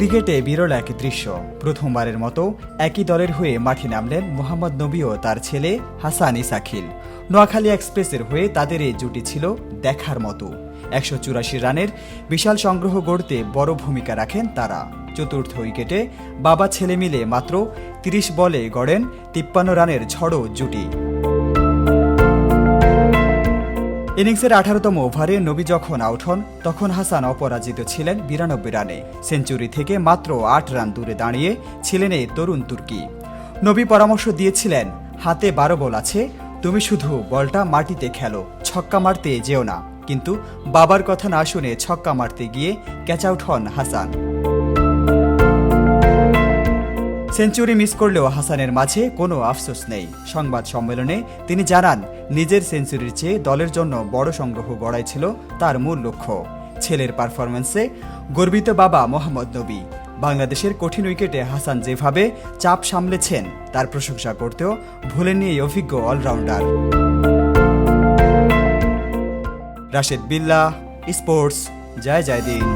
ক্রিকেটে বিরল এক দৃশ্য। প্রথমবারের মতো একই দলের হয়ে মাঠে নামলেন মোহাম্মদ নবী ও তার ছেলে হাসান ইসাখিল। নোয়াখালী এক্সপ্রেসের হয়ে তাদের এই জুটি ছিল দেখার মতো। 184 রানের বিশাল সংগ্রহ গড়তে বড় ভূমিকা রাখেন তারা। চতুর্থ উইকেটে বাবা ছেলে মিলে মাত্র 30 বলে গড়েন 53 রানের ঝড়ো জুটি। ইনিংসের 18তম ওভারে নবী যখন আউট হন তখন হাসান অপরাজিত ছিলেন 92 রানে। সেঞ্চুরি থেকে মাত্র 8 রান দূরে দাঁড়িয়ে ছিলেন এই তরুণ তুর্কি। নবী পরামর্শ দিয়েছিলেন, হাতে 12 বল আছে, তুমি শুধু বলটা মাটিতে খেলো, ছক্কা মারতে যেও না। কিন্তু বাবার কথা না শুনে ছক্কা মারতে গিয়ে ক্যাচ আউট হন হাসান। সেঞ্চুরি মিস করলেও হাসানের মাঝে কোনো আফসোস নেই। সংবাদ সম্মেলনে তিনি জানান, নিজের সেঞ্চুরির চেয়ে দলের জন্য বড় সংগ্রহ গড়াই ছিল তার মূল লক্ষ্য। ছেলের পারফরম্যান্সে গর্বিত বাবা মোহাম্মদ নবী। বাংলাদেশের কঠিন উইকেটে হাসান যেভাবে চাপ সামলেছেন তার প্রশংসা করতেও ভুলেননি এই অভিজ্ঞ অলরাউন্ডার। রাশেদ বিল্লাহ, স্পোর্টস, জয় জয় দিন।